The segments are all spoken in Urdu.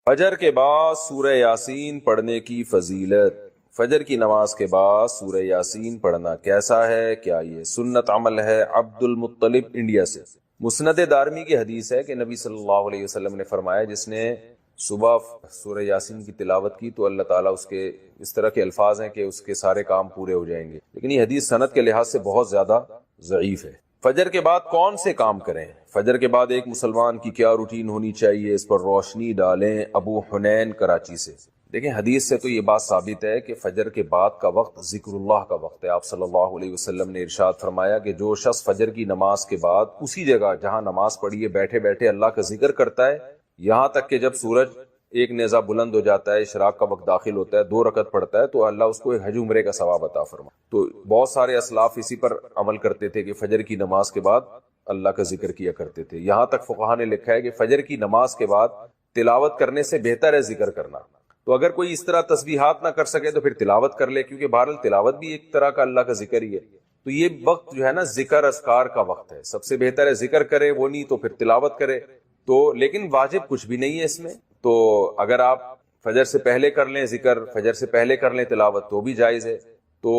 فجر کے بعد سورہ یاسین پڑھنے کی فضیلت۔ فجر کی نماز کے بعد سورہ یاسین پڑھنا کیسا ہے؟ کیا یہ سنت عمل ہے؟ عبد المطلب انڈیا سے۔ مسند دارمی کی حدیث ہے کہ نبی صلی اللہ علیہ وسلم نے فرمایا جس نے صبح سورہ یاسین کی تلاوت کی تو اللہ تعالیٰ اس کے اس طرح کے الفاظ ہیں کہ اس کے سارے کام پورے ہو جائیں گے، لیکن یہ حدیث سند کے لحاظ سے بہت زیادہ ضعیف ہے۔ فجر کے بعد کون سے کام کریں؟ فجر کے بعد ایک مسلمان کی کیا روٹین ہونی چاہیے، اس پر روشنی ڈالیں۔ ابو حنین کراچی سے۔ دیکھیں حدیث سے تو یہ بات ثابت ہے کہ فجر کے بعد کا وقت ذکر اللہ کا وقت ہے۔ آپ صلی اللہ علیہ وسلم نے ارشاد فرمایا کہ جو شخص فجر کی نماز کے بعد اسی جگہ جہاں نماز پڑھی ہے بیٹھے بیٹھے اللہ کا ذکر کرتا ہے یہاں تک کہ جب سورج ایک نیزہ بلند ہو جاتا ہے، اشراق کا وقت داخل ہوتا ہے، 2 رکعت پڑھتا ہے تو اللہ اس کو ایک حج عمرے کا ثواب عطا فرما۔ تو بہت سارے اسلاف اسی پر عمل کرتے تھے کہ فجر کی نماز کے بعد اللہ کا ذکر کیا کرتے تھے۔ یہاں تک فقہا نے لکھا ہے کہ فجر کی نماز کے بعد تلاوت کرنے سے بہتر ہے ذکر کرنا۔ تو اگر کوئی اس طرح تسبیحات نہ کر سکے تو پھر تلاوت کر لے، کیونکہ بہرحال تلاوت بھی ایک طرح کا اللہ کا ذکر ہی ہے۔ تو یہ وقت جو ہے نا ذکر اذکار کا وقت ہے، سب سے بہتر ہے ذکر کرے، وہ نہیں تو پھر تلاوت کرے۔ تو لیکن واجب کچھ بھی نہیں ہے اس میں، تو اگر آپ فجر سے پہلے کر لیں ذکر، فجر سے پہلے کر لیں تلاوت تو بھی جائز ہے۔ تو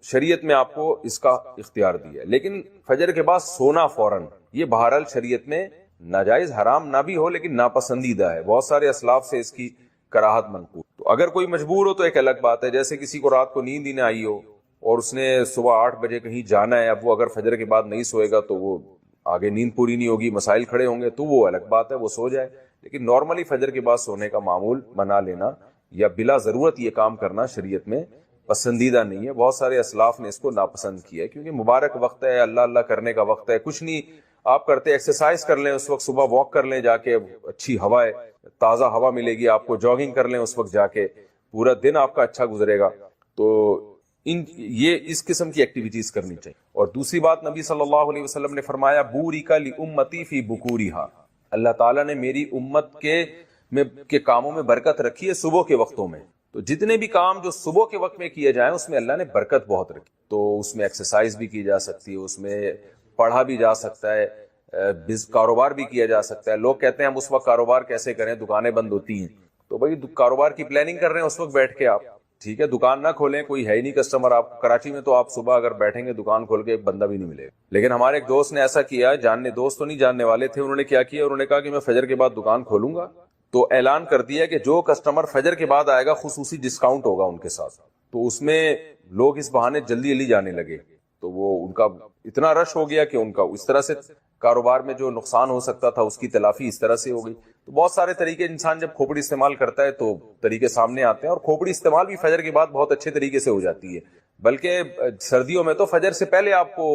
شریعت میں آپ کو اس کا اختیار دیا ہے، لیکن فجر کے بعد سونا فوراً یہ بہرحال شریعت میں ناجائز حرام نہ بھی ہو لیکن ناپسندیدہ ہے۔ بہت سارے اسلاف سے اس کی کراہت منقول۔ تو اگر کوئی مجبور ہو تو ایک الگ بات ہے، جیسے کسی کو رات کو نیند ہی نہ آئی ہو اور اس نے صبح 8 بجے کہیں جانا ہے، اب وہ اگر فجر کے بعد نہیں سوئے گا تو وہ آگے نیند پوری نہیں ہوگی، مسائل کھڑے ہوں گے، تو وہ الگ بات ہے، وہ سو جائے۔ لیکن نارملی فجر کے بعد سونے کا معمول بنا لینا یا بلا ضرورت یہ کام کرنا شریعت میں پسندیدہ نہیں ہے۔ بہت سارے اسلاف نے اس کو ناپسند کیا ہے کیونکہ مبارک وقت ہے، اللہ اللہ کرنے کا وقت ہے۔ کچھ نہیں آپ کرتے، ایکسرسائز کر لیں اس وقت، صبح واک کر لیں جا کے، اچھی ہوا ہے، تازہ ہوا ملے گی آپ کو، جاگنگ کر لیں اس وقت جا کے، پورا دن آپ کا اچھا گزرے گا۔ تو یہ اس قسم کی ایکٹیویٹیز کرنی چاہیے۔ اور دوسری بات، نبی صلی اللہ علیہ وسلم نے فرمایا بورک لامتی فی بکورہا، اللہ تعالیٰ نے میری امت کے کاموں میں برکت رکھی ہے صبح کے وقتوں میں۔ تو جتنے بھی کام جو صبح کے وقت میں کیے جائیں اس میں اللہ نے برکت بہت رکھی۔ تو اس میں ایکسرسائز بھی کی جا سکتی ہے، اس میں پڑھا بھی جا سکتا ہے، کاروبار بھی کیا جا سکتا ہے۔ لوگ کہتے ہیں ہم اس وقت کاروبار کیسے کریں، دکانیں بند ہوتی ہیں، تو بھائی کاروبار کی پلاننگ کر رہے ہیں اس وقت بیٹھ کے آپ، ٹھیک ہے، دکان نہ کھولیں، کوئی ہے ہی نہیں کسٹمر آپ کراچی میں، تو آپ صبح اگر بیٹھیں گے دکان کھول کے ایک بندہ بھی نہیں ملے گا۔ لیکن ہمارے ایک دوست نے ایسا کیا، دوست تو نہیں جاننے والے تھے، انہوں نے کیا کیا، انہوں نے کہا کہ میں فجر کے بعد دکان کھولوں گا، تو اعلان کر دیا کہ جو کسٹمر فجر کے بعد آئے گا خصوصی ڈسکاؤنٹ ہوگا ان کے ساتھ۔ تو اس میں لوگ اس بہانے جلدی جلدی جانے لگے، تو وہ ان کا اتنا رش ہو گیا کہ ان کا اس طرح سے کاروبار میں جو نقصان ہو سکتا تھا اس کی تلافی اس طرح سے ہو گئی۔ تو بہت سارے طریقے، انسان جب کھوپڑی استعمال کرتا ہے تو طریقے سامنے آتے ہیں، اور کھوپڑی استعمال بھی فجر کے بعد بہت اچھے طریقے سے ہو جاتی ہے۔ بلکہ سردیوں میں تو فجر سے پہلے آپ کو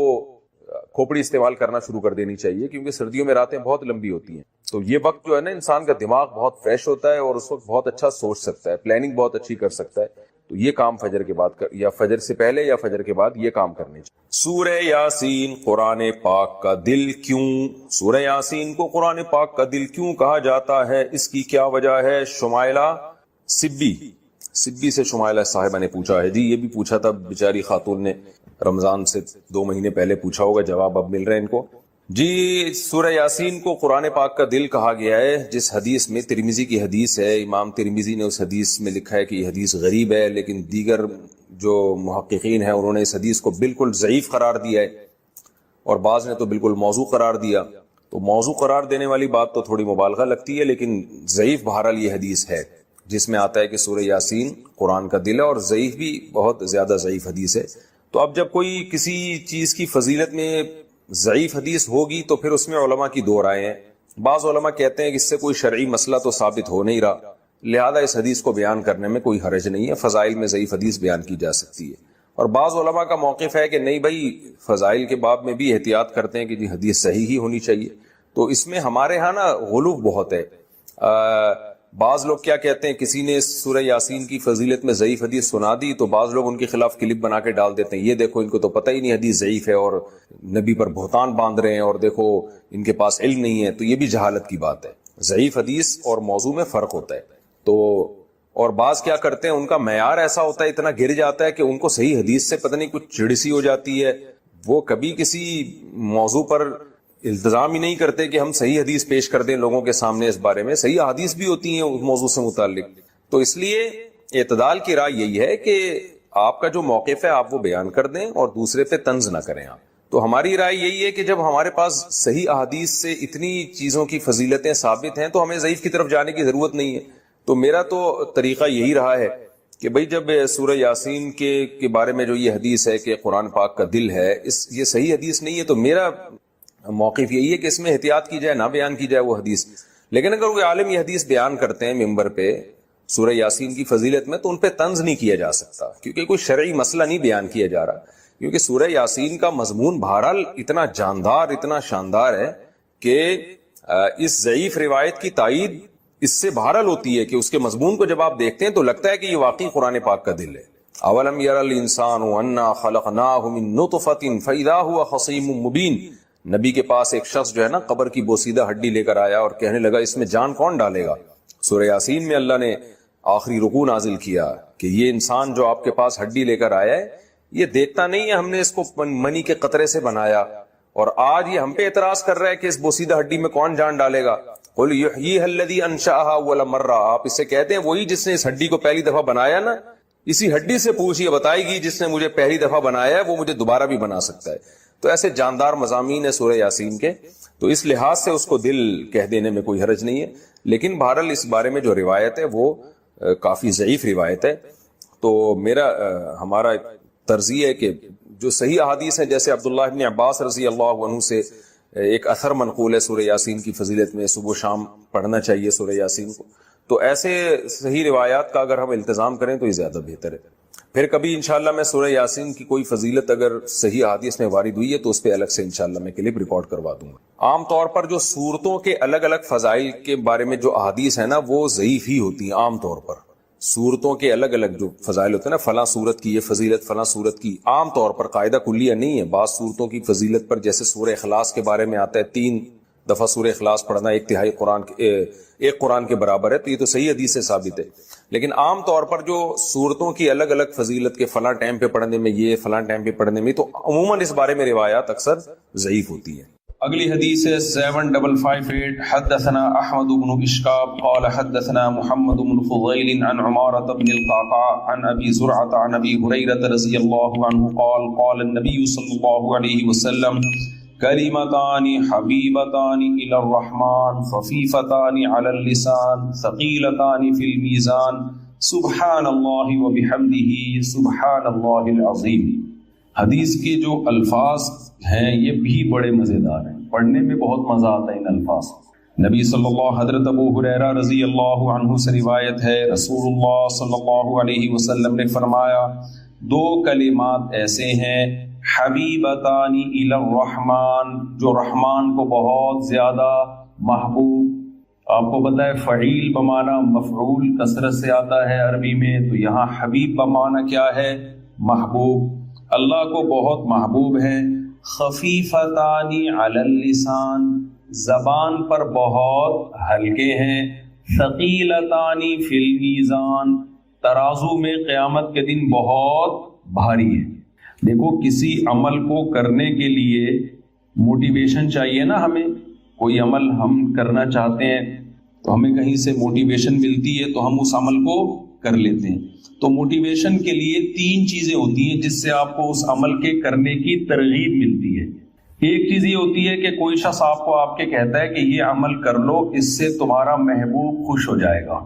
کھوپڑی استعمال کرنا شروع کر دینی چاہیے، کیونکہ سردیوں میں راتیں بہت لمبی ہوتی ہیں۔ تو یہ وقت جو ہے نا انسان کا دماغ بہت فریش ہوتا ہے اور اس وقت بہت اچھا سوچ سکتا ہے، پلاننگ بہت اچھی کر سکتا ہے۔ تو یہ کام فجر کے بعد یا فجر سے پہلے یا فجر کے بعد یہ کام کرنے چاہیے۔ سورہ یاسین قرآن پاک کا دل کیوں؟ سورہ یاسین کو قرآن پاک کا دل کیوں کہا جاتا ہے، اس کی کیا وجہ ہے؟ شمائلہ سبی سے شمائلہ صاحبہ نے پوچھا ہے۔ جی یہ بھی پوچھا تھا بیچاری خاتون نے، رمضان سے 2 مہینے پہلے پوچھا ہوگا، جواب اب مل رہے ہیں ان کو۔ جی سورہ یاسین کو قرآن پاک کا دل کہا گیا ہے، جس حدیث میں ترمذی کی حدیث ہے، امام ترمذی نے اس حدیث میں لکھا ہے کہ یہ حدیث غریب ہے، لیکن دیگر جو محققین ہیں انہوں نے اس حدیث کو بالکل ضعیف قرار دیا ہے، اور بعض نے تو بالکل موضوع قرار دیا۔ تو موضوع قرار دینے والی بات تو تھوڑی مبالغہ لگتی ہے، لیکن ضعیف بہرحال یہ حدیث ہے جس میں آتا ہے کہ سورہ یاسین قرآن کا دل ہے، اور ضعیف بھی بہت زیادہ ضعیف حدیث ہے۔ تو اب جب کوئی کسی چیز کی فضیلت میں ضعیف حدیث ہوگی تو پھر اس میں علماء کی 2 رائے ہیں۔ بعض علماء کہتے ہیں کہ اس سے کوئی شرعی مسئلہ تو ثابت ہو نہیں رہا، لہذا اس حدیث کو بیان کرنے میں کوئی حرج نہیں ہے، فضائل میں ضعیف حدیث بیان کی جا سکتی ہے۔ اور بعض علماء کا موقف ہے کہ نہیں بھائی، فضائل کے باب میں بھی احتیاط کرتے ہیں کہ جی حدیث صحیح ہی ہونی چاہیے۔ تو اس میں ہمارے ہاں نا غلو بہت ہے۔ بعض لوگ کیا کہتے ہیں، کسی نے سورہ یاسین کی فضیلت میں ضعیف حدیث سنا دی تو بعض لوگ ان کے خلاف کلپ بنا کے ڈال دیتے ہیں، یہ دیکھو ان کو تو پتہ ہی نہیں حدیث ضعیف ہے اور نبی پر بہتان باندھ رہے ہیں، اور دیکھو ان کے پاس علم نہیں ہے۔ تو یہ بھی جہالت کی بات ہے، ضعیف حدیث اور موضوع میں فرق ہوتا ہے۔ تو اور بعض کیا کرتے ہیں، ان کا معیار ایسا ہوتا ہے، اتنا گر جاتا ہے کہ ان کو صحیح حدیث سے پتہ نہیں کچھ چڑ سی ہو جاتی ہے، وہ کبھی کسی موضوع پر التزام ہی نہیں کرتے کہ ہم صحیح حدیث پیش کر دیں لوگوں کے سامنے اس بارے میں. صحیح حدیث بھی ہوتی ہیں اس موضوع سے متعلق. تو اس لیے اعتدال کی رائے یہی ہے کہ آپ کا جو موقف ہے آپ وہ بیان کر دیں اور دوسرے پہ طنز نہ کریں آپ. تو ہماری رائے یہی ہے کہ جب ہمارے پاس صحیح احادیث سے اتنی چیزوں کی فضیلتیں ثابت ہیں تو ہمیں ضعیف کی طرف جانے کی ضرورت نہیں ہے. تو میرا تو طریقہ یہی رہا ہے کہ بھئی جب سورہ یاسین کے بارے میں جو یہ حدیث ہے کہ قرآن پاک کا دل ہے، یہ صحیح حدیث نہیں ہے، تو میرا موقف یہی ہے کہ اس میں احتیاط کی جائے، نہ بیان کی جائے وہ حدیث. لیکن اگر کوئی عالم یہ حدیث بیان کرتے ہیں ممبر پہ سورہ یاسین کی فضیلت میں، تو ان پہ طنز نہیں کیا جا سکتا، کیونکہ کوئی شرعی مسئلہ نہیں بیان کیا جا رہا. کیونکہ سورہ یاسین کا مضمون بہرحال اتنا جاندار، اتنا شاندار ہے کہ اس ضعیف روایت کی تائید اس سے بہرحال ہوتی ہے کہ اس کے مضمون کو جب آپ دیکھتے ہیں تو لگتا ہے کہ یہ واقعی قرآن پاک کا دل ہے. اولم یر الانسان انا خلقناہ من نطفۃ فاذا هو خصیم مبین. نبی کے پاس ایک شخص جو ہے نا قبر کی بوسیدہ ہڈی لے کر آیا اور کہنے لگا اس میں جان کون ڈالے گا. سورہ یاسین میں اللہ نے آخری رکوع نازل کیا کہ یہ انسان جو آپ کے پاس ہڈی لے کر آیا ہے یہ دیکھتا نہیں ہے ہم نے اس کو منی کے قطرے سے بنایا، اور آج یہ ہم پہ اعتراض کر رہا ہے کہ اس بوسیدہ ہڈی میں کون جان ڈالے گا. قل یحییھا الذی انشأھا اول مرہ. آپ اس سے کہتے ہیں وہی جس نے اس ہڈی کو پہلی دفعہ بنایا نا، اسی ہڈی سے پوچھیے، بتائے گی جس نے مجھے پہلی دفعہ بنایا ہے وہ مجھے دوبارہ بھی بنا سکتا ہے. تو ایسے جاندار مضامین ہے سورہ یاسین کے، تو اس لحاظ سے اس کو دل کہہ دینے میں کوئی حرج نہیں ہے. لیکن بہرحال اس بارے میں جو روایت ہے وہ کافی ضعیف روایت ہے. تو ہمارا طرز یہ ہے کہ جو صحیح احادیث ہیں، جیسے عبداللہ ابن عباس رضی اللہ عنہ سے ایک اثر منقول ہے سورہ یاسین کی فضیلت میں، صبح و شام پڑھنا چاہیے سورہ یاسین کو. تو ایسے صحیح روایات کا اگر ہم التزام کریں تو یہ زیادہ بہتر ہے. پھر کبھی انشاءاللہ میں سورہ یاسین کی کوئی فضیلت اگر صحیح حدیث میں وارد ہوئی ہے تو اس پہ الگ سے انشاءاللہ میں کلپ ریکارڈ کروا دوں گا. عام طور پر جو صورتوں کے الگ الگ فضائل کے بارے میں جو احادیث ہیں نا وہ ضعیف ہی ہوتی ہیں. عام طور پر صورتوں کے الگ الگ جو فضائل ہوتے ہیں نا، فلاں صورت کی یہ فضیلت، فلاں صورت کی، عام طور پر قاعدہ کلیہ نہیں ہے. بعض صورتوں کی فضیلت پر جیسے سورہ اخلاص کے بارے میں آتا ہے 3 دفعہ سورہ اخلاص پڑھنا ایک قرآن کے برابر ہے، تو یہ تو صحیح حدیث سے ثابت ہے. لیکن عام طور پر جو صورتوں کی الگ الگ فضیلت کے فلاں ٹائم پہ پڑھنے میں یہ، فلاں ٹائم پہ پڑھنے میں، تو عموماً اس بارے میں روایات اکثر ضعیف ہوتی ہیں. اگلی حدیث ہے 7558. حدثنا احمد بن اشکاب قال حدثنا محمد بن فضیل عن عمارة بن القعقاع عن ابی زرعة عن ابی هریرة رضی اللہ عنہ قال قال النبی صلی اللہ علیہ وسلم کلمتان حبیبتان الی الرحمن خفیفتان علی اللسان ثقیلتان فی المیزان سبحان اللہ وبحمدہ سبحان اللہ العظیم. حدیث کے جو الفاظ ہیں یہ بھی بڑے مزیدار ہیں، پڑھنے میں بہت مزہ آتا ہے ان الفاظ. نبی صلی اللہ حضرت ابو ہریرہ رضی اللہ عنہ سے روایت ہے، رسول اللہ صلی اللہ علیہ وسلم نے فرمایا 2 کلمات ایسے ہیں حبیبتان الی الرحمن، جو رحمان کو بہت زیادہ محبوب. آپ کو پتہ ہے فعیل بمعنی مفعول کثرت سے آتا ہے عربی میں، تو یہاں حبیب بمعنی کیا ہے؟ محبوب. اللہ کو بہت محبوب ہے. خفیفتان علی اللسان، زبان پر بہت ہلکے ہیں. ثقیلتان فی المیزان، ترازو میں قیامت کے دن بہت بھاری ہے. دیکھو کسی عمل کو کرنے کے لیے موٹیویشن چاہیے نا. ہمیں کوئی عمل ہم کرنا چاہتے ہیں تو ہمیں کہیں سے موٹیویشن ملتی ہے تو ہم اس عمل کو کر لیتے ہیں. تو موٹیویشن کے لیے 3 چیزیں ہوتی ہیں جس سے آپ کو اس عمل کے کرنے کی ترغیب ملتی ہے. ایک چیز یہ ہوتی ہے کہ کوئی شخص آپ کو آپ کے کہتا ہے کہ یہ عمل کر لو، اس سے تمہارا محبوب خوش ہو جائے گا،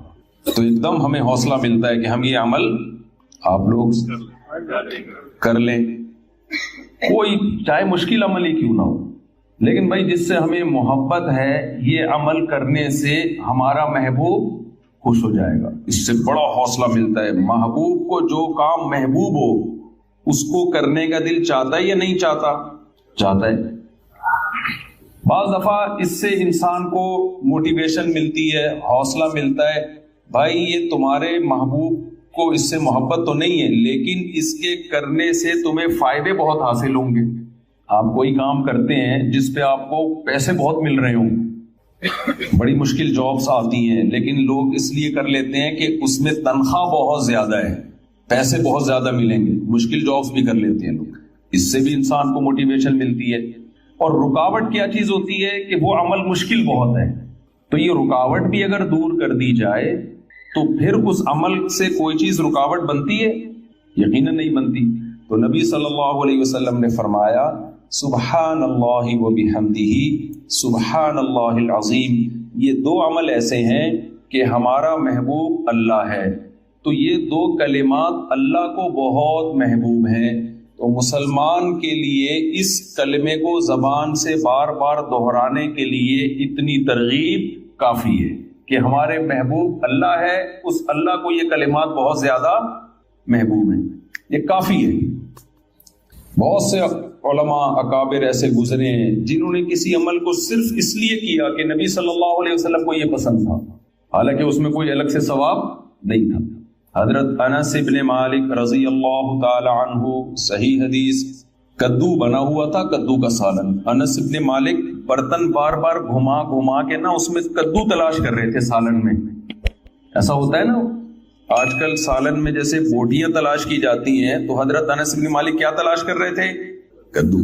تو ایک دم ہمیں حوصلہ ملتا ہے کہ ہم یہ عمل آپ لوگ کر لیں، کوئی چاہے مشکل عمل ہی کیوں نہ ہو. لیکن بھائی جس سے ہمیں محبت ہے یہ عمل کرنے سے ہمارا محبوب خوش ہو جائے گا، اس سے بڑا حوصلہ ملتا ہے. محبوب کو جو کام محبوب ہو اس کو کرنے کا دل چاہتا ہے یا نہیں چاہتا؟ چاہتا ہے. بعض دفعہ اس سے انسان کو موٹیویشن ملتی ہے، حوصلہ ملتا ہے. بھائی یہ تمہارے محبوب کو اس سے محبت تو نہیں ہے، لیکن اس کے کرنے سے تمہیں فائدے بہت حاصل ہوں گے. آپ کوئی کام کرتے ہیں جس پہ آپ کو پیسے بہت مل رہے ہوں، بڑی مشکل جابس آتی ہیں، لیکن لوگ اس لیے کر لیتے ہیں کہ اس میں تنخواہ بہت زیادہ ہے، پیسے بہت زیادہ ملیں گے، مشکل جابس بھی کر لیتے ہیں لوگ. اس سے بھی انسان کو موٹیویشن ملتی ہے. اور رکاوٹ کیا چیز ہوتی ہے کہ وہ عمل مشکل بہت ہے. تو یہ رکاوٹ بھی اگر دور کر دی جائے تو پھر اس عمل سے کوئی چیز رکاوٹ بنتی ہے؟ یقیناً نہیں بنتی. تو نبی صلی اللہ علیہ وسلم نے فرمایا سبحان اللہ و بحمدہ سبحان اللہ العظیم. یہ دو عمل ایسے ہیں کہ ہمارا محبوب اللہ ہے. تو یہ دو کلمات اللہ کو بہت محبوب ہیں. تو مسلمان کے لیے اس کلمے کو زبان سے بار بار دہرانے کے لیے اتنی ترغیب کافی ہے کہ ہمارے محبوب اللہ ہے، اس اللہ کو یہ کلمات بہت زیادہ محبوب ہیں. یہ کافی ہے. بہت سے علماء اکابر ایسے گزرے ہیں جنہوں نے کسی عمل کو صرف اس لیے کیا کہ نبی صلی اللہ علیہ وسلم کو یہ پسند تھا، حالانکہ اس میں کوئی الگ سے ثواب نہیں تھا. حضرت انس بن مالک رضی اللہ تعالی عنہ، صحیح حدیث، کدو بنا ہوا تھا، کدو کا سالن. انس بن مالک برتن بار بار گھما گھما کے نا اس میں کدو تلاش کر رہے تھے سالن میں. ایسا ہوتا ہے نا آج کل سالن میں جیسے بوٹیاں تلاش کی جاتی ہیں، تو حضرت انس بن مالک کیا تلاش کر رہے تھے؟ کدو.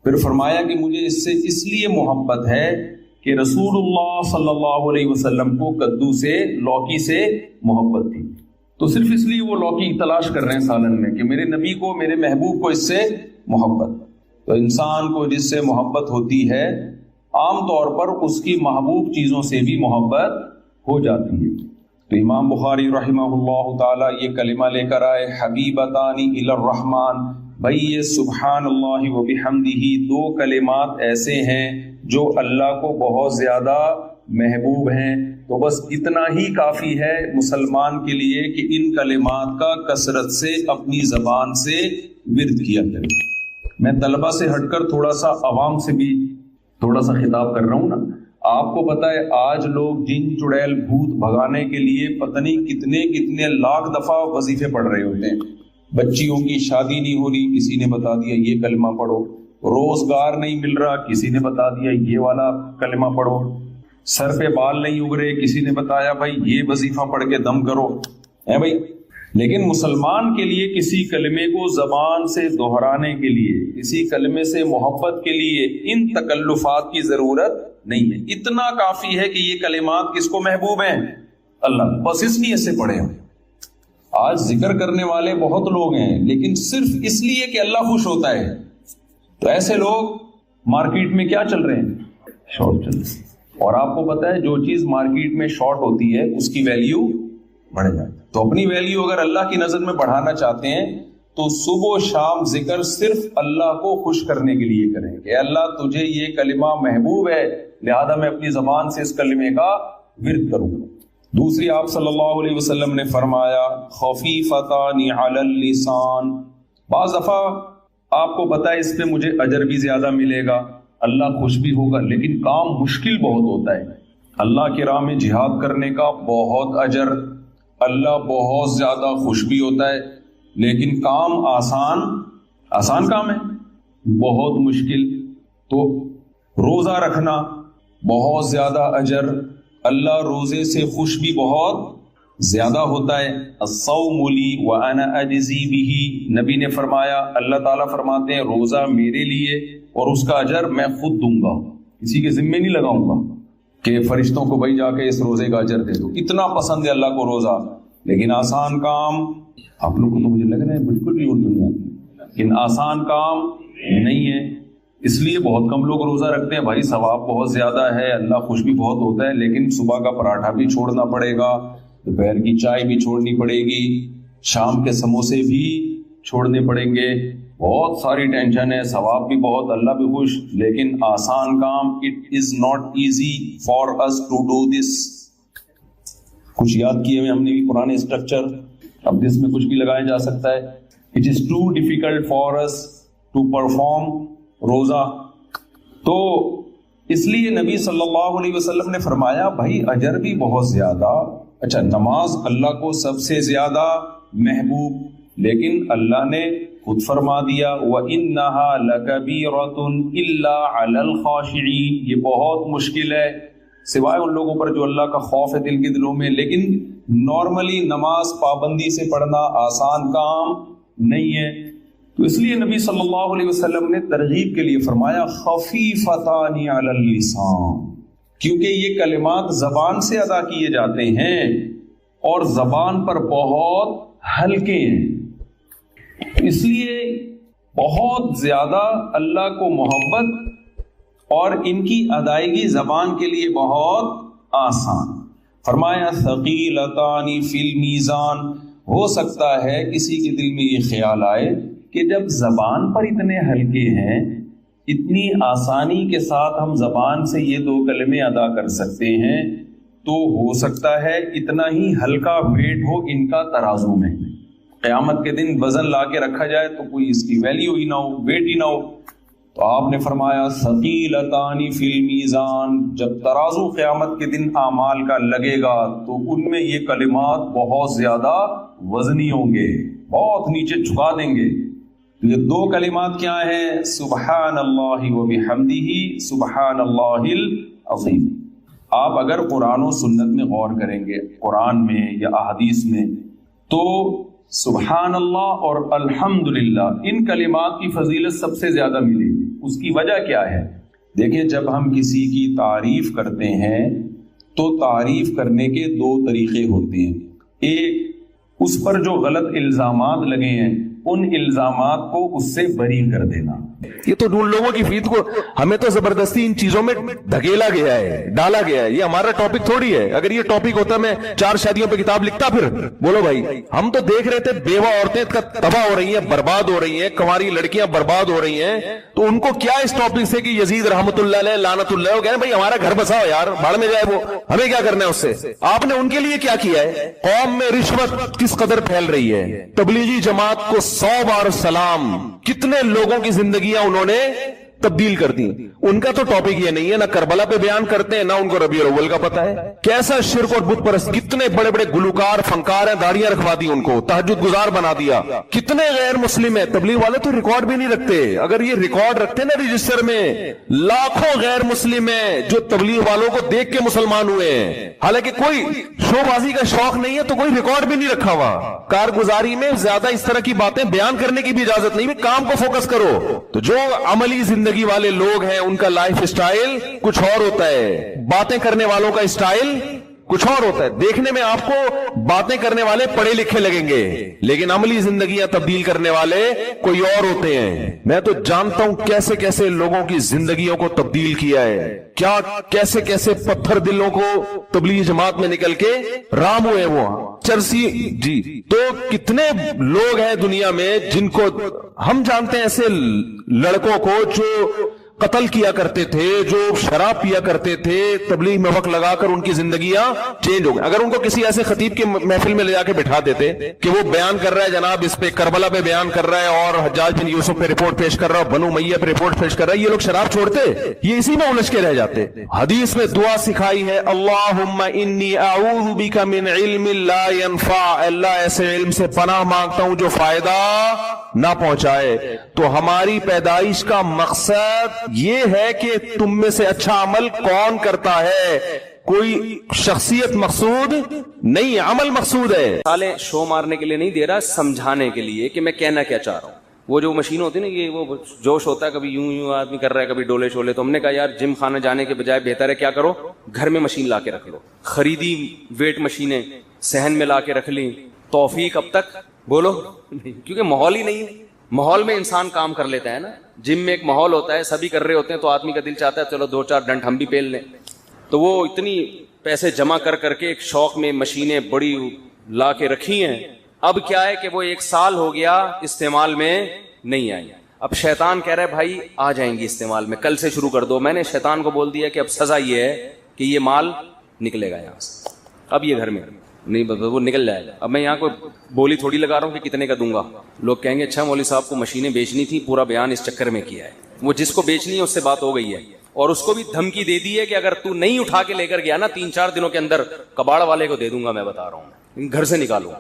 پھر فرمایا کہ مجھے اس سے اس لیے محبت ہے کہ رسول اللہ صلی اللہ علیہ وسلم کو کدو سے، لوکی سے محبت تھی. تو صرف اس لیے وہ لوکی تلاش کر رہے ہیں سالن میں کہ میرے نبی کو، میرے محبوب کو اس سے محبت. تو انسان کو جس سے محبت ہوتی ہے عام طور پر اس کی محبوب چیزوں سے بھی محبت ہو جاتی ہے. تو امام بخاری رحمہ اللہ تعالی یہ کلمہ لے کر آئے حبیبتان الی الرحمن. بھائی یہ سبحان اللہ و بحمدہ دو کلمات ایسے ہیں جو اللہ کو بہت زیادہ محبوب ہیں. تو بس اتنا ہی کافی ہے مسلمان کے لیے کہ ان کلمات کا کثرت سے اپنی زبان سے ورد کیا کرے. میں طلبہ سے ہٹ کر تھوڑا سا عوام سے بھی تھوڑا سا خطاب کر رہا ہوں نا. آپ کو پتا ہے آج لوگ جن چڑیل بھوت بھگانے کے لیے پتہ نہیں کتنے لاکھ دفعہ وظیفے پڑھ رہے ہوتے ہیں. بچیوں کی شادی نہیں ہو رہی، کسی نے بتا دیا یہ کلمہ پڑھو. روزگار نہیں مل رہا، کسی نے بتا دیا یہ والا کلمہ پڑھو. سر پہ بال نہیں اگ رہے، کسی نے بتایا بھائی یہ وظیفہ پڑھ کے دم کرو. ہے بھائی، لیکن مسلمان کے لیے کسی کلمے کو زبان سے دہرانے کے لیے، کسی کلمے سے محبت کے لیے ان تکلفات کی ضرورت نہیں ہے. اتنا کافی ہے کہ یہ کلمات کس کو محبوب ہیں؟ اللہ. بس اس لیے سے پڑھے ہوں. آج ذکر کرنے والے بہت لوگ ہیں لیکن صرف اس لیے کہ اللہ خوش ہوتا ہے. تو ایسے لوگ مارکیٹ میں کیا چل رہے ہیں؟ شارٹ چل رہے ہیں. اور آپ کو پتا ہے جو چیز مارکیٹ میں شارٹ ہوتی ہے اس کی ویلیو بڑھ جاتی ہے. تو اپنی ویلیو اگر اللہ کی نظر میں بڑھانا چاہتے ہیں تو صبح و شام ذکر صرف اللہ کو خوش کرنے کے لیے کریں کہ اللہ تجھے یہ کلمہ محبوب ہے لہذا میں اپنی زبان سے اس کلمے کا ورد کروں. دوسری آپ صلی اللہ علیہ وسلم نے فرمایا خفیفتان علی اللسان. بعض دفعہ آپ کو پتا ہے اس پہ مجھے اجر بھی زیادہ ملے گا، اللہ خوش بھی ہوگا، لیکن کام مشکل بہت ہوتا ہے. اللہ کی راہ میں جہاد کرنے کا بہت اجر، اللہ بہت زیادہ خوش بھی ہوتا ہے، لیکن کام آسان کام ہے، بہت مشکل. تو روزہ رکھنا بہت زیادہ اجر، اللہ روزے سے خوش بھی بہت زیادہ ہوتا ہے. الصوم لی وانا اجزی بہ. نبی نے فرمایا، اللہ تعالیٰ فرماتے ہیں روزہ میرے لیے اور اس کا اجر میں خود دوں گا، کسی کے ذمے نہیں لگاؤں گا کہ فرشتوں کو بھائی جا کے اس روزے کا اجر دے دو. اتنا پسند ہے اللہ کو روزہ. لیکن آسان کام آپ لوگ کو تو مجھے لگ رہا ہے بالکل بھی اردو نہیں آتی، لیکن آسان کام نہیں ہے. اس لیے بہت کم لوگ روزہ رکھتے ہیں. بھائی ثواب بہت زیادہ ہے، اللہ خوش بھی بہت ہوتا ہے، لیکن صبح کا پراٹھا بھی چھوڑنا پڑے گا، دوپہر کی چائے بھی چھوڑنی پڑے گی، شام کے سموسے بھی چھوڑنے پڑیں گے. بہت ساری ٹینشن ہے، ثواب بھی بہت، اللہ بھی خوش، لیکن آسان کام. It is not easy for us to do this. کچھ یاد کیے ہوئے ہم نے بھی پرانے اسٹرکچر، اب اس میں کچھ بھی لگایا جا سکتا ہے. It is too difficult for us to perform روزہ. تو اس لیے نبی صلی اللہ علیہ وسلم نے فرمایا بھائی اجر بھی بہت زیادہ. اچھا، نماز اللہ کو سب سے زیادہ محبوب، لیکن اللہ نے خود فرما دیا وَإِنَّهَا لَكَبِيرَةٌ إِلَّا عَلَى الْخَاشِعِينَ. یہ بہت مشکل ہے سوائے ان لوگوں پر جو اللہ کا خوف ہے دل کے دلوں میں. لیکن نارملی نماز پابندی سے پڑھنا آسان کام نہیں ہے. تو اس لیے نبی صلی اللہ علیہ وسلم نے ترغیب کے لیے فرمایا خفیفتان علی اللسان، کیونکہ یہ کلمات زبان سے ادا کیے جاتے ہیں اور زبان پر بہت ہلکے ہیں، اس لیے بہت زیادہ اللہ کو محبت اور ان کی ادائیگی زبان کے لیے بہت آسان۔ فرمایا ثقیلتان فی المیزان، ہو سکتا ہے کسی کے دل میں یہ خیال آئے کہ جب زبان پر اتنے ہلکے ہیں، اتنی آسانی کے ساتھ ہم زبان سے یہ 2 کلمے ادا کر سکتے ہیں، تو ہو سکتا ہے اتنا ہی ہلکا ویٹ ہو ان کا ترازو میں، قیامت کے دن وزن لا کے رکھا جائے تو کوئی اس کی ویلیو ہی نہ ہو، ویٹ ہی نہ ہو۔ تو آپ نے فرمایا ثقیلتان فی المیزان، جب ترازو قیامت کے دن اعمال کا لگے گا تو ان میں یہ کلمات بہت زیادہ وزنی ہوں گے، بہت نیچے جھکا دیں گے۔ یہ 2 کلمات کیا ہیں؟ سبحان اللہ و بحمدہ سبحان اللہ العظیم۔ آپ اگر قرآن و سنت میں غور کریں گے، قرآن میں یا احادیث میں، تو سبحان اللہ اور الحمدللہ ان کلمات کی فضیلت سب سے زیادہ ملے گی۔ اس کی وجہ کیا ہے؟ دیکھیں، جب ہم کسی کی تعریف کرتے ہیں تو تعریف کرنے کے 2 طریقے ہوتے ہیں۔ ایک، اس پر جو غلط الزامات لگے ہیں ان الزامات کو اس سے بری کر دینا۔ یہ تو ان لوگوں کی فیت کو ہمیں تو زبردستی ان چیزوں میں دھکیلا گیا ہے، ڈالا گیا ہے۔ یہ ہمارا ٹاپک تھوڑی ہے، اگر یہ ٹاپک ہوتا میں 4 شادیوں پہ کتاب لکھتا۔ پھر بولو بھائی، ہم تو دیکھ رہے تھے بیوہ عورتیں تباہ ہو رہی ہیں، برباد ہو رہی ہیں، کنواری لڑکیاں برباد ہو رہی ہیں، تو ان کو کیا اس ٹاپک سے کہ یزید رحمت اللہ علیہ لعنت اللہ، کہہ رہے بھائی ہمارا گھر بساؤ یار، بھاڑ میں جائے وہ، ہمیں کیا کرنا ہے اس سے۔ آپ نے ان کے لیے کیا کیا ہے؟ قوم میں رشوت کس قدر پھیل رہی ہے، تبلیغی جماعت کو 100 بار سلام، کتنے لوگوں کی زندگیاں انہوں نے تبدیل کر دی۔ ان کا تو ٹاپک یہ نہیں ہے، نہ کربلا پہ بیان کرتے ہیں، نہ ان کو ربیع الاول کا پتہ ہے۔ کیسا شرک اور بت پرست، کتنے بڑے بڑے گلوکار فنکار ہیں، داڑیاں رکھوا دی ان کو، تہجد گزار بنا دیا۔ کتنے غیر مسلم ہیں، تبلیغ والے تو ریکارڈ بھی نہیں رکھتے۔ اگر یہ ریکارڈ رکھتے نا رجسٹر میں، لاکھوں غیر مسلم ہیں جو تبلیغ والوں کو دیکھ کے مسلمان ہوئے ہیں، حالانکہ کوئی شو بازی کا شوق نہیں ہے تو کوئی ریکارڈ بھی نہیں رکھا ہوا۔ کارگزاری میں زیادہ اس طرح کی باتیں بیان کرنے کی بھی اجازت نہیں، کام کو فوکس کرو۔ تو جو عملی زندگی والے لوگ ہیں ان کا لائف اسٹائل کچھ اور ہوتا ہے، باتیں کرنے والوں کا اسٹائل کچھ اور ہوتا ہے۔ دیکھنے میں آپ کو باتیں کرنے والے پڑھے لکھے لگیں گے، لیکن عملی زندگیاں تبدیل کرنے والے کوئی اور ہوتے ہیں۔ میں تو جانتا ہوں کیسے کیسے لوگوں کی زندگیوں کو تبدیل کیا ہے، کیا کیسے کیسے پتھر دلوں کو تبلیغ جماعت میں نکل کے رام ہوئے وہ چرسی جی۔ تو کتنے لوگ ہیں دنیا میں جن کو ہم جانتے ہیں، ایسے لڑکوں کو جو قتل کیا کرتے تھے، جو شراب پیا کرتے تھے، تبلیغ میں وقت لگا کر ان کی زندگیاں چینج ہو گئی۔ اگر ان کو کسی ایسے خطیب کے محفل میں لے جا کے بٹھا دیتے کہ وہ بیان کر رہا ہے جناب اس پہ کربلا پہ بیان کر رہا ہے اور حجاج بن یوسف پہ رپورٹ پیش کر رہا ہے، بنو امیہ پہ رپورٹ پیش کر رہا ہے، یہ لوگ شراب چھوڑتے؟ یہ اسی میں الجھ کے رہ جاتے۔ حدیث میں دعا سکھائی ہے، اللہم انی اعوذ بک من علم لا ينفع، اللہ ایسے علم سے پناہ مانگتا ہوں جو فائدہ نہ پہنچائے۔ تو ہماری پیدائش کا مقصد یہ ہے کہ تم میں سے اچھا عمل کون کرتا ہے، کوئی شخصیت مقصود نہیں، عمل مقصود ہے۔ سالے شو مارنے کے لیے نہیں دے رہا، سمجھانے کے لیے کہ میں کہنا کیا چاہ رہا ہوں۔ وہ جو مشین ہوتی ہے نا، یہ وہ جوش ہوتا ہے، کبھی یوں یوں آدمی کر رہا ہے، کبھی ڈولے شولے، تو ہم نے کہا یار جم خانہ جانے کے بجائے بہتر ہے کیا کرو، گھر میں مشین لا کے رکھ لو۔ خریدی ویٹ مشینیں، صحن میں لا کے رکھ لی، توفیق اب تک بولو نہیں، کیونکہ ماحول ہی نہیں ہے۔ ماحول میں انسان کام کر لیتا ہے نا، جم میں ایک ماحول ہوتا ہے، سبھی کر رہے ہوتے ہیں تو آدمی کا دل چاہتا ہے چلو 2-4 ڈنڈ ہم بھی پیل لیں۔ تو وہ اتنی پیسے جمع کر کر کے ایک شوق میں مشینیں بڑی لا کے رکھی ہیں، اب کیا ہے کہ وہ 1 سال ہو گیا استعمال میں نہیں آئی۔ اب شیطان کہہ رہا ہے بھائی آ جائیں گی استعمال میں، کل سے شروع کر دو۔ میں نے شیطان کو بول دیا کہ اب سزا یہ ہے کہ یہ مال نکلے گا یہاں سے، اب یہ گھر میں نہیں، وہ نکل جائے گا۔ اب میں یہاں کوئی بولی تھوڑی لگا رہا ہوں کہ کتنے کا دوں گا، لوگ کہیں گے اچھا مولوی صاحب کو مشینیں بیچنی تھی، پورا بیان اس چکر میں کیا ہے۔ وہ جس کو بیچنی ہے اس سے بات ہو گئی ہے، اور اس کو بھی دھمکی دے دی ہے کہ اگر تو نہیں اٹھا کے لے کر گیا نا 3-4 دنوں کے اندر کباڑ والے کو دے دوں گا، میں بتا رہا ہوں، گھر سے نکالوں۔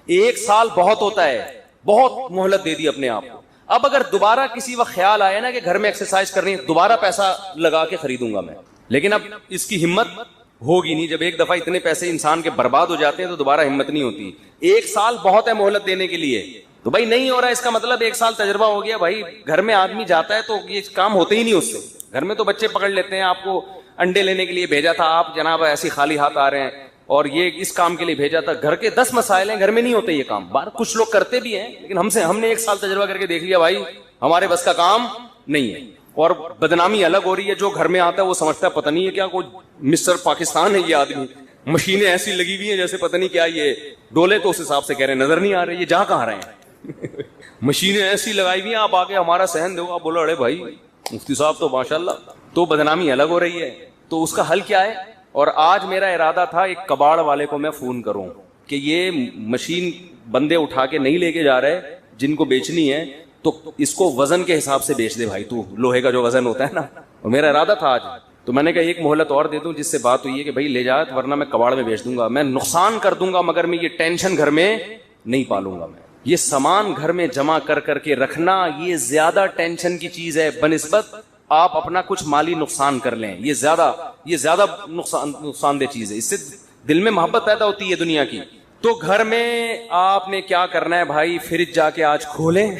1 سال بہت ہوتا ہے، بہت مہلت دے دی اپنے آپ کو۔ اب اگر دوبارہ کسی وقت خیال آیا نا کہ گھر میں ایکسرسائز کرنی ہے، دوبارہ پیسہ لگا کے خریدوں گا میں، لیکن اب اس کی ہمت ہوگی نہیں۔ جب ایک دفعہ اتنے پیسے انسان کے برباد ہو جاتے ہیں تو دوبارہ ہمت نہیں ہوتی۔ 1 سال بہت ہے مہلت دینے کے لیے، تو بھائی نہیں ہو رہا اس کا مطلب 1 سال تجربہ ہو گیا. بھائی گھر میں آدمی جاتا ہے تو یہ کام ہوتے ہی نہیں اس سے. گھر میں تو بچے پکڑ لیتے ہیں, آپ کو انڈے لینے کے لیے بھیجا تھا, آپ جناب ایسی خالی ہاتھ آ رہے ہیں, اور یہ اس کام کے لیے بھیجا تھا. گھر کے 10 مسائل ہیں, گھر میں نہیں ہوتے یہ کام. باہر کچھ لوگ کرتے بھی ہیں, لیکن ہم نے 1 سال تجربہ کر کے دیکھ لیا بھائی ہمارے بس کا کام نہیں ہے. اور بدنامی الگ ہو رہی ہے, جو گھر میں آتا ہے وہ سمجھتا ہے پتہ نہیں ہے کیا کوئی مسٹر پاکستان ہے یہ آدمی, مشینیں ایسی لگی ہوئی ہیں جیسے پتہ نہیں کیا, یہ ڈولے تو اس حساب سے کہہ رہے ہیں نظر نہیں آ رہے, یہ جا کہاں رہے ہیں. مشینیں ایسی لگائی ہوئی ہیں, آپ آگے ہمارا صحن دو, آپ بولو ارے بھائی مفتی صاحب تو ماشاءاللہ. تو بدنامی الگ ہو رہی ہے. تو اس کا حل کیا ہے؟ اور آج میرا ارادہ تھا ایک کباڑ والے کو میں فون کروں کہ یہ مشین بندے اٹھا کے نہیں لے کے جا رہے جن کو بیچنی ہے, تو اس کو وزن کے حساب سے بیچ دے بھائی, تو لوہے کا جو وزن ہوتا ہے نا. اور میرا ارادہ تھا آج, تو میں نے کہا ایک مہلت اور دے دوں, جس سے بات ہوئی ہے کہ بھائی لے جا, ورنہ میں کباڑ میں بیچ دوں گا, میں نقصان کر دوں گا, مگر میں یہ ٹینشن گھر میں نہیں پالوں گا. میں یہ سامان گھر میں جمع کر کر کے رکھنا یہ زیادہ ٹینشن کی چیز ہے بنسبت آپ اپنا کچھ مالی نقصان کر لیں. یہ زیادہ نقصان دہ چیز ہے, اس سے دل میں محبت پیدا ہوتی ہے دنیا کی. تو گھر میں آپ نے کیا کرنا ہے بھائی, فریج جا کے آج کھولیں,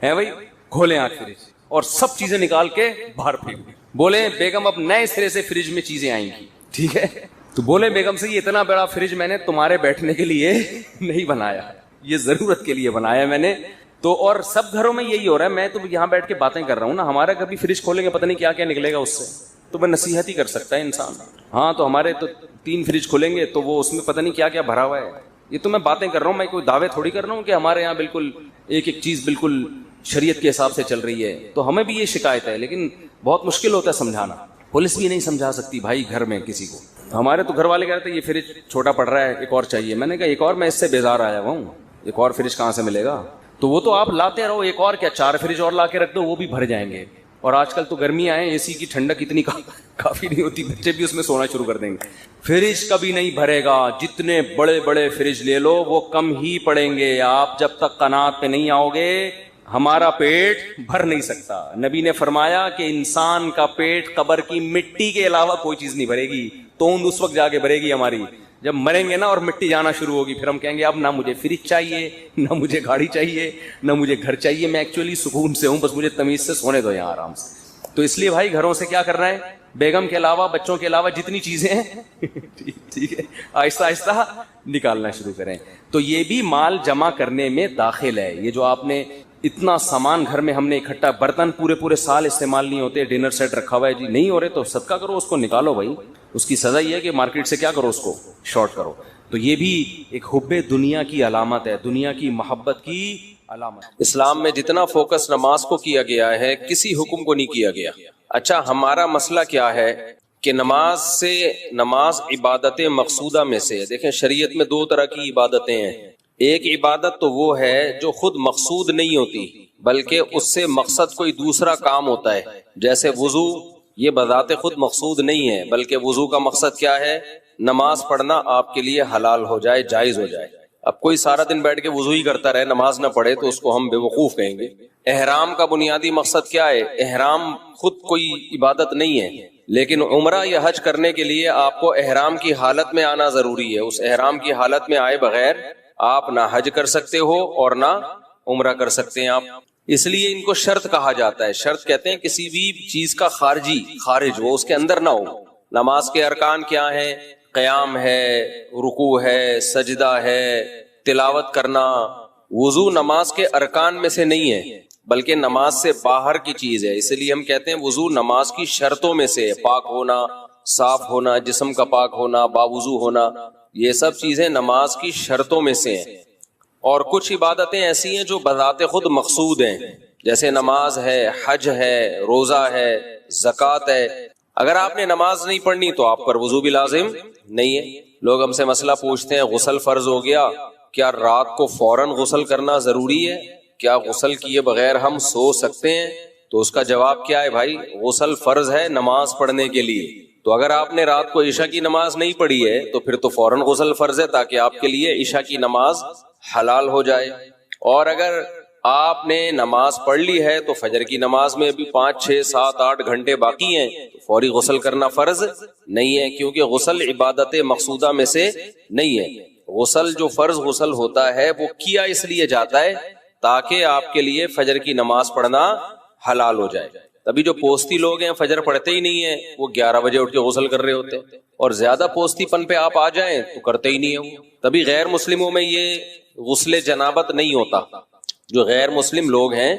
ہے بھائی کھولیں آج فریج, اور سب چیزیں نکال کے باہر پھینک دیں. بولے بیگم اب نئے سرے سے فریج میں چیزیں آئیں گی, ٹھیک ہے. تو بولے بیگم سے یہ اتنا بڑا فریج میں نے تمہارے بیٹھنے کے لیے نہیں بنایا, یہ ضرورت کے لیے بنایا میں نے. تو اور سب گھروں میں یہی ہو رہا ہے, میں تو یہاں بیٹھ کے باتیں کر رہا ہوں نا, ہمارا کبھی فریج کھولیں گے پتہ نہیں کیا کیا نکلے گا اس سے, تو میں نصیحت ہی کر سکتا ہے انسان. ہاں تو ہمارے تو 3 فریج کھولیں گے تو وہ اس میں پتہ نہیں کیا کیا بھرا ہوا ہے. یہ تو میں باتیں کر رہا ہوں, میں کوئی دعوے تھوڑی کر رہا ہوں کہ ہمارے یہاں بالکل ایک ایک چیز بالکل شریعت کے حساب سے چل رہی ہے. تو ہمیں بھی یہ شکایت ہے, لیکن بہت مشکل ہوتا ہے سمجھانا. پولیس بھی نہیں سمجھا سکتی بھائی گھر میں کسی کو. ہمارے تو گھر والے کہتے ہیں یہ فریج چھوٹا پڑ رہا ہے, ایک اور چاہیے. میں نے کہا ایک اور, میں اس سے بیزار آیا ہوا ہوں, ایک اور فریج کہاں سے ملے گا. تو وہ تو آپ لاتے رہو, ایک اور کیا 4 فریج اور لا کے رکھ دو, وہ بھی بھر جائیں گے. اور آج کل تو گرمیاں ہیں, اے سی کی ٹھنڈک اتنی کافی نہیں ہوتی, بچے بھی اس میں سونا شروع کر دیں گے. فریج کبھی نہیں بھرے گا, جتنے بڑے بڑے فریج لے لو وہ کم ہی پڑیں گے. آپ جب تک قناعت پہ نہیں آؤ گے ہمارا پیٹ بھر نہیں سکتا. نبی نے فرمایا کہ انسان کا پیٹ قبر کی مٹی کے علاوہ کوئی چیز نہیں بھرے گی. توند اس وقت جا کے بھرے گی ہماری جب مریں گے نا, اور مٹی جانا شروع ہوگی, پھر ہم کہیں گے اب نہ مجھے فریج چاہیے, نہ مجھے گاڑی چاہیے, نہ مجھے گھر چاہیے, میں ایکچولی سکون سے ہوں, بس مجھے تمیز سے سونے دو یہاں آرام سے. تو اس لیے بھائی گھروں سے کیا کرنا ہے, بیگم کے علاوہ بچوں کے علاوہ جتنی چیزیں ہیں ٹھیک ہے آہستہ آہستہ نکالنا شروع کریں. تو یہ بھی مال جمع کرنے میں داخل ہے. یہ جو آپ نے اتنا سامان گھر میں ہم نے اکٹھا, برتن پورے سال استعمال نہیں ہوتے, ڈنر سیٹ رکھا ہوا ہے جی, نہیں ہو رہے تو صدقہ کرو, اس کو نکالو بھائی. اس کی سزا یہ ہے کہ مارکیٹ سے کیا کرو, اس کو شارٹ کرو. تو یہ بھی ایک حب دنیا کی علامت ہے, دنیا کی محبت کی علامت. اسلام میں جتنا فوکس نماز کو کیا گیا ہے کسی حکم کو نہیں کیا گیا. اچھا ہمارا مسئلہ کیا ہے کہ نماز عبادت مقصودہ میں سے, دیکھیں شریعت میں 2 طرح کی عبادتیں ہیں. ایک عبادت تو وہ ہے جو خود مقصود نہیں ہوتی بلکہ اس سے مقصد کوئی دوسرا کام ہوتا ہے, جیسے وضو. یہ بذات خود مقصود نہیں ہے بلکہ وضو کا مقصد کیا ہے, نماز پڑھنا آپ کے لیے حلال ہو جائے, جائز ہو جائے. اب کوئی سارا دن بیٹھ کے وضو ہی کرتا رہے, نماز نہ پڑھے, تو اس کو ہم بے وقوف کہیں گے. احرام کا بنیادی مقصد کیا ہے, احرام خود کوئی عبادت نہیں ہے, لیکن عمرہ یا حج کرنے کے لیے آپ کو احرام کی حالت میں آنا ضروری ہے. اس احرام کی حالت میں آئے بغیر آپ نہ حج کر سکتے ہو اور نہ عمرہ کر سکتے ہیں آپ. اس لیے ان کو شرط کہا جاتا ہے. شرط کہتے ہیں کسی بھی چیز کا خارج وہ اس کے اندر نہ ہو. نماز کے ارکان کیا ہیں, قیام ہے, رکوع ہے, سجدہ ہے, تلاوت کرنا. وضو نماز کے ارکان میں سے نہیں ہے بلکہ نماز سے باہر کی چیز ہے. اس لیے ہم کہتے ہیں وضو نماز کی شرطوں میں سے, پاک ہونا, صاف ہونا, جسم کا پاک ہونا, باوضو ہونا, یہ سب چیزیں نماز کی شرطوں میں سے ہیں. اور کچھ عبادتیں ایسی ہیں جو بذات خود مقصود ہیں, جیسے نماز ہے, حج ہے, روزہ ہے, زکوٰۃ ہے. اگر آپ نے نماز نہیں پڑھنی تو آپ پر وضو بھی لازم نہیں ہے. لوگ ہم سے مسئلہ پوچھتے ہیں غسل فرض ہو گیا, کیا رات کو فوراً غسل کرنا ضروری ہے, کیا غسل کیے بغیر ہم سو سکتے ہیں؟ تو اس کا جواب کیا ہے بھائی, غسل فرض ہے نماز پڑھنے کے لیے. تو اگر آپ نے رات کو عشاء کی نماز نہیں پڑھی ہے تو پھر تو فوراً غسل فرض ہے تاکہ آپ کے لیے عشاء کی نماز حلال ہو جائے. اور اگر آپ نے نماز پڑھ لی ہے تو فجر کی نماز میں ابھی 5, 6, 7, 8 گھنٹے باقی ہیں, تو فوری غسل کرنا فرض نہیں ہے, کیونکہ غسل عبادت مقصودہ میں سے نہیں ہے. غسل جو فرض غسل ہوتا ہے وہ کیا اس لیے جاتا ہے تاکہ آپ کے لیے فجر کی نماز پڑھنا حلال ہو جائے. تبھی جو پوستی لوگ ہیں فجر پڑھتے ہی نہیں ہیں, وہ 11 بجے اٹھ کے غسل کر رہے ہوتے ہیں, اور زیادہ پوستی پن پہ آپ آ جائیں تو کرتے ہی نہیں ہیں وہ. تبھی غیر مسلموں میں یہ غسل جنابت نہیں ہوتا. جو غیر مسلم لوگ ہیں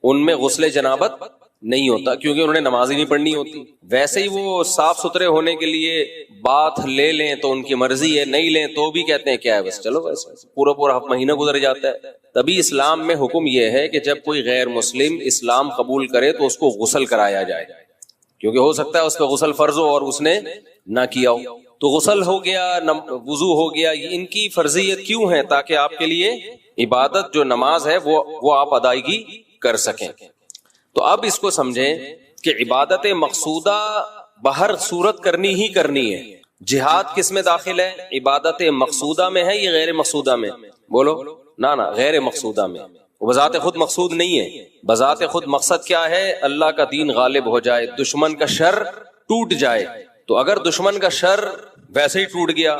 ان میں غسل جنابت نہیں ہوتا کیونکہ انہوں نے نماز ہی نہیں پڑھنی ہوتی. ویسے ہی وہ صاف ستھرے ہونے کے لیے بات لے لیں تو ان کی مرضی ہے, نہیں لیں تو بھی کہتے ہیں کیا ہے بس چلو بس, پورا مہینہ گزر جاتا ہے. تبھی اسلام میں حکم یہ ہے کہ جب کوئی غیر مسلم اسلام قبول کرے تو اس کو غسل کرایا جائے, کیونکہ ہو سکتا ہے اس پہ غسل فرض ہو اور اس نے نہ کیا ہو. تو غسل ہو گیا, وضو ہو گیا, ان کی فرضیت کیوں ہے؟ تاکہ آپ کے لیے عبادت جو نماز ہے وہ آپ ادائیگی کر سکیں. تو اب اس کو سمجھیں کہ عبادت مقصودہ بہر صورت کرنی ہی کرنی ہے. جہاد کس میں داخل ہے؟ عبادت مقصودہ میں ہے یا غیر مقصودہ میں؟ بولو نہ غیر مقصودہ میں. وہ بذات خود مقصود نہیں ہے. بذات خود مقصد کیا ہے؟ اللہ کا دین غالب ہو جائے, دشمن کا شر ٹوٹ جائے. تو اگر دشمن کا شر ویسے ہی ٹوٹ گیا,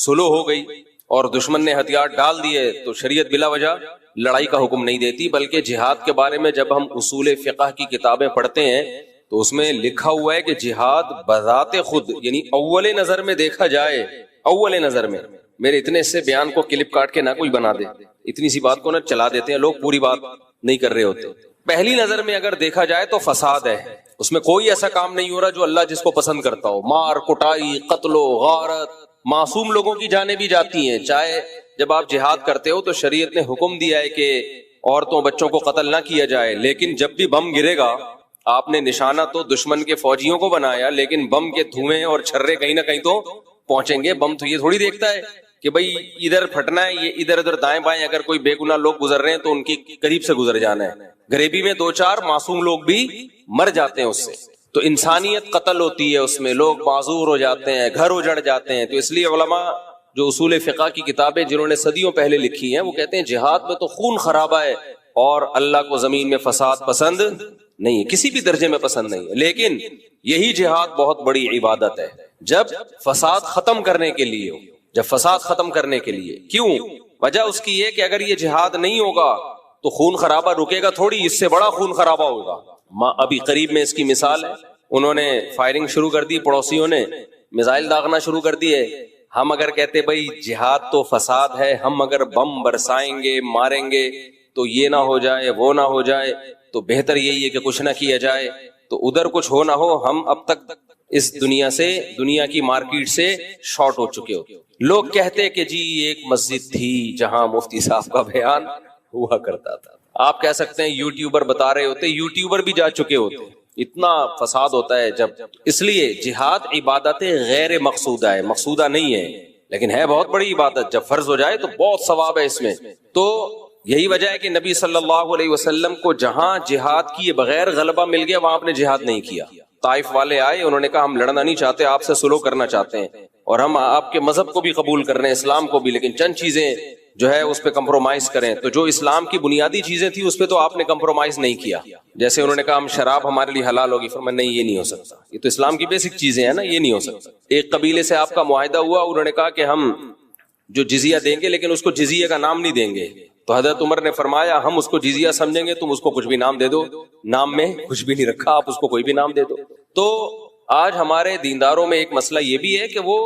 سلو ہو گئی اور دشمن نے ہتھیار ڈال دیے, تو شریعت بلا وجہ لڑائی کا حکم نہیں دیتی. بلکہ جہاد کے بارے میں جب ہم اصول فقہ کی کتابیں پڑھتے ہیں تو اس میں لکھا ہوا ہے کہ جہاد بذات خود, یعنی اول نظر میں دیکھا جائے, اول نظر میں, میرے اتنے سے بیان کو کلپ کاٹ کے نہ کوئی بنا دے, اتنی سی بات کو نہ چلا دیتے ہیں لوگ, پوری بات نہیں کر رہے ہوتے. پہلی نظر میں اگر دیکھا جائے تو فساد ہے, اس میں کوئی ایسا کام نہیں ہو رہا جو اللہ جس کو پسند کرتا ہو. مار کٹائی, قتل و غارت, معصوم لوگوں کی جانیں بھی جاتی ہیں. چاہے جب آپ جہاد کرتے ہو تو شریعت نے حکم دیا ہے کہ عورتوں بچوں کو قتل نہ کیا جائے, لیکن جب بھی بم گرے گا آپ نے نشانہ تو دشمن کے فوجیوں کو بنایا, لیکن بم کے دھوئیں اور چھرے کہیں نہ کہیں تو پہنچیں گے. بم تو یہ تھوڑی دیکھتا ہے کہ بھئی ادھر پھٹنا ہے, یہ ادھر ادھر دائیں بائیں اگر کوئی بے گناہ لوگ گزر رہے ہیں تو ان کی قریب سے گزر جانا ہے. غریبی میں 2-4 معصوم لوگ بھی مر جاتے ہیں اس سے, تو انسانیت قتل ہوتی ہے, اس میں لوگ معذور ہو جاتے ہیں, گھر اجڑ جاتے ہیں. تو اس لیے علماء جو اصول فقہ کی کتابیں جنہوں نے صدیوں پہلے لکھی ہیں وہ کہتے ہیں جہاد میں تو خون خرابہ ہے اور اللہ کو زمین میں فساد پسند نہیں ہے, کسی بھی درجے میں پسند نہیں ہے. لیکن یہی جہاد بہت بڑی عبادت ہے جب فساد ختم کرنے کے لیے ہو, جب فساد ختم کرنے کے لیے. کیوں؟ وجہ اس کی یہ کہ اگر یہ جہاد نہیں ہوگا تو خون خرابہ رکے گا تھوڑی, اس سے بڑا خون خرابہ ہوگا. ابھی قریب میں اس کی مثال ہے, انہوں نے فائرنگ شروع کر دی, پڑوسیوں نے میزائل داغنا شروع کر دیے. ہم اگر کہتے بھائی جہاد تو فساد ہے, ہم اگر بم برسائیں گے ماریں گے تو یہ نہ ہو جائے وہ نہ ہو جائے, تو بہتر یہی ہے کہ کچھ نہ کیا جائے. تو ادھر کچھ ہو نہ ہو, ہم اب تک اس دنیا کی مارکیٹ سے شارٹ ہو چکے ہو. لوگ کہتے کہ جی ایک مسجد تھی جہاں مفتی صاحب کا بیان ہوا کرتا تھا. آپ کہہ سکتے ہیں یوٹیوبر بتا رہے ہوتے, یوٹیوبر بھی جا چکے ہوتے. اتنا فساد ہوتا ہے جب. اس لیے جہاد عبادت غیر مقصودہ ہے, مقصودہ نہیں ہے, لیکن ہے بہت بڑی عبادت. جب فرض ہو جائے تو بہت ثواب ہے اس میں. تو یہی وجہ ہے کہ نبی صلی اللہ علیہ وسلم کو جہاں جہاد کیے بغیر غلبہ مل گیا وہاں آپ نے جہاد نہیں کیا. طائف والے آئے, انہوں نے کہا ہم لڑنا نہیں چاہتے, آپ سے سلو کرنا چاہتے ہیں اور ہم آپ کے مذہب کو بھی قبول کر رہے ہیں, اسلام کو بھی, لیکن چند چیزیں جو ہے اس پہ کمپرومائز کریں. تو جو اسلام کی بنیادی چیزیں تھیں اس پہ تو آپ نے کمپرومائز نہیں کیا. جیسے انہوں نے کہا ہم شراب ہمارے لیے حلال ہوگی, فرمایا نہیں یہ نہیں ہو سکتا, یہ تو اسلام کی بیسک چیزیں ہیں نا, یہ نہیں ہو سکتا. ایک قبیلے سے آپ کا معاہدہ ہوا, انہوں نے کہا کہ ہم جو جزیہ دیں گے لیکن اس کو جزیہ کا نام نہیں دیں گے. تو حضرت عمر نے فرمایا ہم اس کو جزیہ سمجھیں گے, تم اس کو کچھ بھی نام دے دو, نام میں کچھ بھی نہیں رکھا, آپ اس کو کوئی بھی نام دے دو. تو آج ہمارے دینداروں میں ایک مسئلہ یہ بھی ہے کہ وہ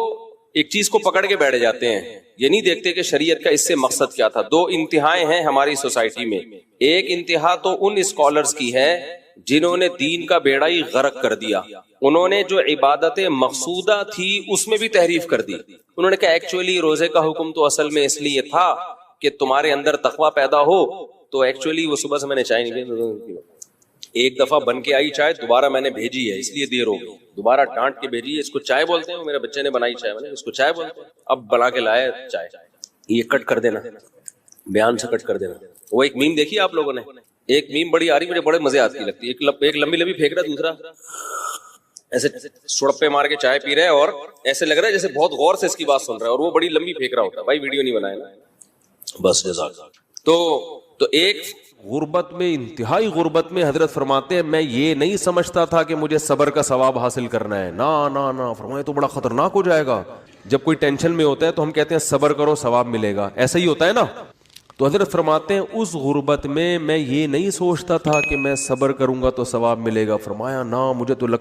ایک چیز کو پکڑ کے بیٹھ جاتے ہیں, یہ نہیں دیکھتے کہ شریعت کا اس سے مقصد کیا تھا. 2 انتہائیں ہیں ہماری سوسائٹی میں. ایک انتہا تو ان اسکالرز کی ہے جنہوں نے دین کا بیڑا ہی غرق کر دیا. انہوں نے جو عبادت مقصودہ تھی اس میں بھی تحریف کر دی. انہوں نے کہا ایکچولی روزے کا حکم تو اصل میں اس لیے تھا کہ تمہارے اندر تقویٰ پیدا ہو. تو ایکچولی وہ صبح سے میں نے چائے نہیں پی, ایک دفعہ بن کے آئی چائے, دوبارہ میں نے بھیجی ہے اس لیے دیر ہو گئی, دوبارہ ڈانٹ کے بھیجی ہے. اس کو چائے بولتے ہیں, میرے بچے نے بنائی چائے, میں نے اس کو چائے بولتے ہیں, اب بنا کے لائے چائے. یہ کٹ کر دینا, بیان سے کٹ کر دینا. وہ ایک میم دیکھی آپ لوگوں نے, ایک میم بڑی آ رہی, مجھے بڑے مزے آتی لگتی ہے. ایک لمبی لمبی پھینک رہا, دوسرا ایسے سڑپے مار کے چائے پی رہا ہے اور ایسے لگ رہا ہے جیسے بہت غور سے اس کی بات سن رہا ہے, اور وہ بڑی لمبی پھینک رہا ہوتا ہے. بھائی ویڈیو نہیں بنایا نا, بس جزاک. تو ایک غربت میں, انتہائی غربت میں حضرت فرماتے ہیں میں یہ نہیں سمجھتا تھا کہ مجھے صبر کا ثواب حاصل کرنا ہے, نہ فرمائے تو بڑا خطرناک ہو جائے گا. جب کوئی ٹینشن میں ہوتا ہے تو ہم کہتے ہیں صبر کرو ثواب ملے گا, ایسا ہی ہوتا ہے نا. تو حضرت فرماتے ہیں اس غربت میں یہ نہیں سوچتا تھا کہ میں صبر کروں گا تو ثواب ملے گا. فرمایا نا, مجھے تو لگتا